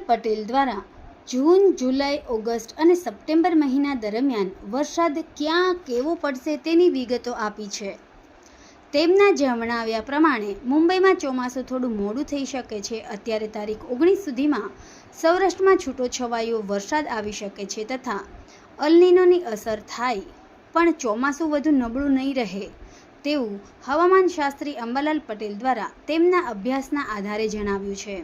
પટેલ દ્વારા જૂન, જુલાઈ, ઓગસ્ટ અને સપ્ટેમ્બર મહિના દરમિયાન વરસાદ ક્યાં કેવો પડશે તેની વિગતો આપી છે. તેમના જણાવ્યા પ્રમાણે મુંબઈમાં ચોમાસું થોડું મોડું થઈ શકે છે. અત્યારે તારીખ 19 સુધીમાં સૌરાષ્ટ્રમાં છૂટોછવાયો વરસાદ આવી શકે છે તથા અલ-નીનોની અસર થાય પણ ચોમાસું વધુ નબળું નહીં રહે તેવું હવામાન શાસ્ત્રી અંબાલાલ પટેલ દ્વારા તેમના અભ્યાસના આધારે જણાવ્યું છે.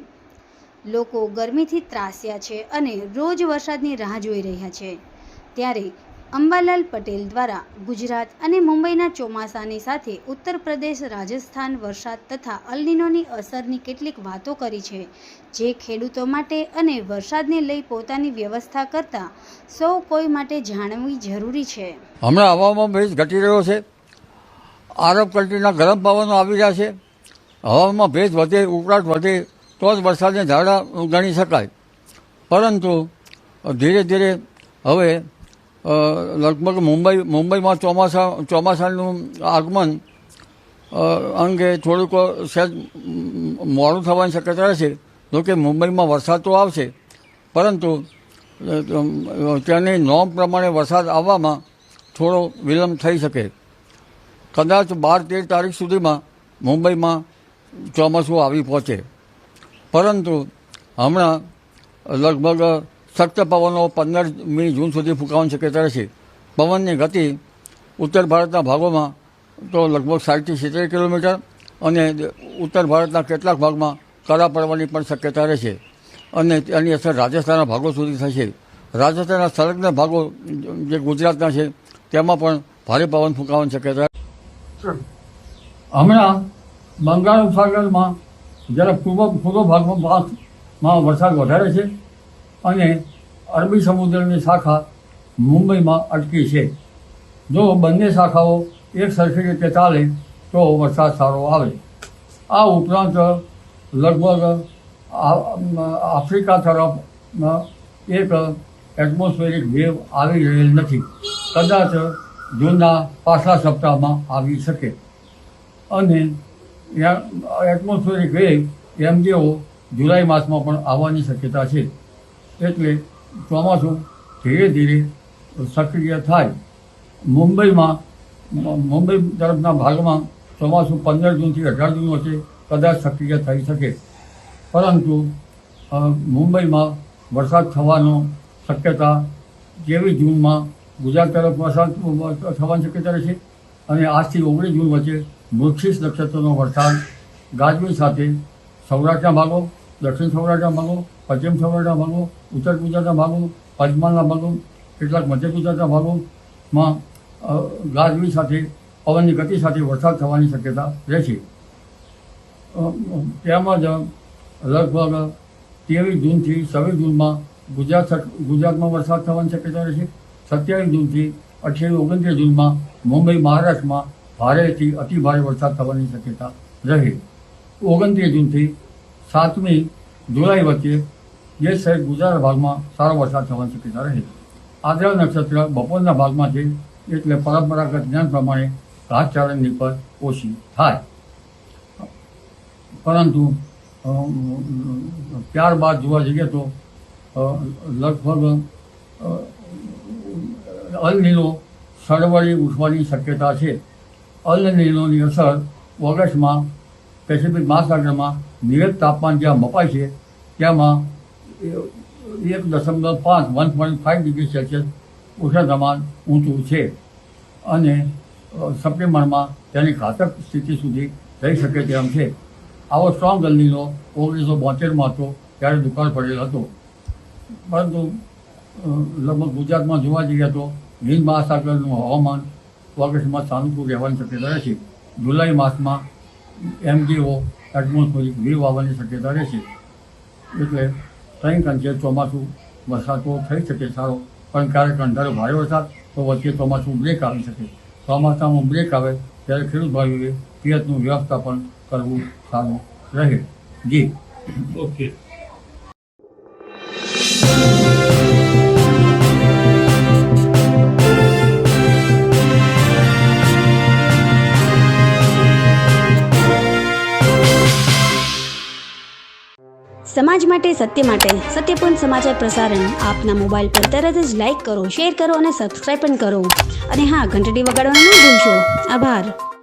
લોકો ગરમીથી ત્રાસ્યા છે અને રોજ વરસાદની રાહ જોઈ રહ્યા છે. ત્યારે અંબાલાલ પટેલ દ્વારા ગુજરાત અને મુંબઈના ચોમાસાની સાથે ઉત્તર પ્રદેશ, રાજસ્થાન વરસાદ તથા અલ-નીનોની અસરની કેટલીક વાતો કરી છે, જે ખેડૂતો માટે અને વરસાદને લઈ પોતાની વ્યવસ્થા કરતા સૌ કોઈ માટે જાણવી જરૂરી છે. હમણાં હવામાન ભેજ ઘટી રહ્યો છે. આરબ કન્ટ્રીના ગરમ પવનો આવી રહ્યા છે. હવામાનમાં ભેજ વધે, ઉકળાટ વધે તો જ વરસાદને ઝાડા ગણી શકાય. પરંતુ ધીરે ધીરે હવે લગભગ મુંબઈમાં ચોમાસાનું આગમન અંગે થોડુંક સહેજ મોડું થવાની શક્યતા રહેશે. જોકે મુંબઈમાં વરસાદ તો આવશે, પરંતુ ત્યાંની નોર્મ પ્રમાણે વરસાદ આવવામાં થોડો વિલંબ થઈ શકે. કદાચ 12-13 તારીખ સુધીમાં મુંબઈમાં ચોમાસું આવી પહોંચે. પરંતુ હમણાં લગભગ સખ્ત પવનો 15મી જૂન સુધી ફૂંકાવાની શક્યતા રહેશે. પવનની ગતિ ઉત્તર ભારતના ભાગોમાં તો લગભગ 60થી 70 કિલોમીટર અને ઉત્તર ભારતના કેટલાક ભાગમાં કરા પડવાની પણ શક્યતા રહેશે અને તેની અસર રાજસ્થાનના ભાગો સુધી થશે. રાજસ્થાનના સંલગ્ન ભાગો જે ગુજરાતના છે તેમાં પણ ભારે પવન ફૂંકાવાની શક્યતા. હમણાં બંગાળ ઉપસાગરમાં જ્યારે પૂર્વ ભાગમાં વરસાદ વધારે છે અને અરબી સમુદ્રની શાખા મુંબઈમાં અટકી છે. જો બંને શાખાઓ એક સરખી રીતે ચાલે તો વરસાદ સારો આવે. આ ઉપરાંત લગભગ આફ્રિકા તરફ એક એટમોસ્ફેરિક વેવ આવી રહેલ નથી. કદાચ જૂનના પાછલા સપ્તાહમાં આવી શકે અને એટમોસ્ફેરિક વેવ એમજીઓ જુલાઈ માસમાં પણ આવવાની શક્યતા છે. એટલે ચોમાસું ધીરે ધીરે સક્રિય થાય. મુંબઈ તરફના ભાગમાં ચોમાસું 15 જૂનથી 18 જૂન વચ્ચે કદાચ સક્રિય થઈ શકે. પરંતુ મુંબઈમાં વરસાદ થવાનો શક્યતા 23 જૂનમાં ગુજરાત તરફ વરસાદ થવાની શક્યતા રહેશે અને આજથી 19 જૂન વચ્ચે મૃગશીર્ષ નક્ષત્રનો વરસાદ ગાજવીજ સાથે સૌરાષ્ટ્રના ભાગો, દક્ષિણ સૌરાષ્ટ્રના ભાગો, પશ્ચિમ સૌરાષ્ટ્રના ભાગો, ઉત્તર ગુજરાતના ભાગો, પંચમહાલના ભાગો, કેટલાક મધ્ય ગુજરાતના ભાગોમાં ગાજવીજ સાથે પવનની ગતિ સાથે વરસાદ થવાની શક્યતા રહેશે. તેમજ લગભગ 23 જૂનથી 26 જૂનમાં ગુજરાતમાં વરસાદ થવાની શક્યતા રહેશે. 27 જૂનથી 28-29 જૂનમાં મુંબઈ, મહારાષ્ટ્રમાં ભારેથી અતિ ભારે વરસાદ થવાની શક્યતા રહે. 29 જૂનથી 7મી જુલાઈ વચ્ચે દેશ સહિત ગુજરાત ભાગમાં સારો વરસાદ થવાની શક્યતા રહે. આદ્રા નક્ષત્ર બપોરના ભાગમાં છે એટલે પરંપરાગત જ્ઞાન પ્રમાણે ઘાસચારણની પર ઓછી થાય. પરંતુ ત્યારબાદ જોવા જઈએ તો લગભગ અલ-નીનો સળવળી ઉઠવાની શક્યતા છે. અલ-નીનોની અસર ઓગસ્ટમાં પેસિફિક મહાસાગરમાં નિયત તાપમાન જ્યાં મપાય છે તેમાં 1.5 ડિગ્રી સેલ્સિયસ ઉષ્ણતામાન ઊંચું છે અને સપ્ટેમ્બરમાં તેની ઘાતક સ્થિતિ સુધી થઈ શકે તેમ છે. આવો સ્ટ્રોંગ અલ-નીનો 1972માં હતો ત્યારે દુકાળ પડેલ હતો. પરંતુ લગભગ ગુજરાતમાં જોવા જઈએ તો હિન્દ મહાસાગરનું હવામાન ઓગસ્ટમાં સાનુકૂળ રહેવાની શક્યતા રહેશે. જુલાઈ માસમાં એમજીઓ એટમોસ્ફેરિક વેવ આવવાની શક્યતા રહેશે. એટલે કંઈક અંશે ચોમાસું વરસાદ તો થઈ શકે સારો, પણ ક્યારેક અંધારો ભારે વરસાદ તો વચ્ચે ચોમાસું બ્રેક આવી શકે. ચોમાસામાં બ્રેક આવે ત્યારે ખેડૂત ભાઈઓએ પિયતનું વ્યવસ્થાપન કરવું સારું રહે. જી ઓકે. સમાજ માટે સત્ય માટે સત્યપૂર્ણ સમાચાર પ્રસારણ આપના મોબાઈલ પર તરત જ લાઈક કરો, શેર કરો અને સબસ્ક્રાઈબ પણ કરો. અને હા, ઘંટડી વગાડવાનું ન ભૂલશો. આભાર.